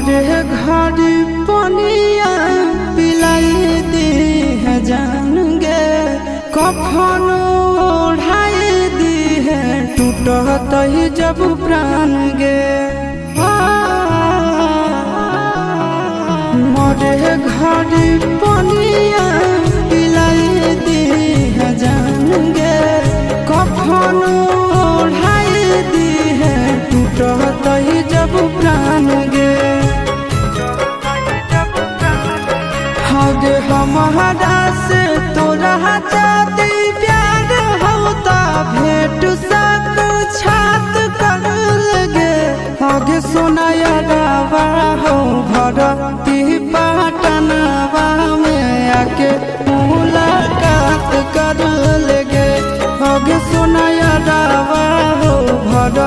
मोरे घर पनिया पिलाई दी है जान गे, कफन ओढ़ाई दी है टूटत ही जब प्राण गे। मोरे घर पनिया पिलाई दी है जान गे, कफन ओढ़ाई दी है टूटत ही जब प्राण गे। हगे हमारा से तोरा जाती प्यार होता भेंट सक छात कर लगे। हगे सोनाया रावा हो भरती पाटनवा में आके मुलाकात कर लगे। हगे सोनाया रावा हो भर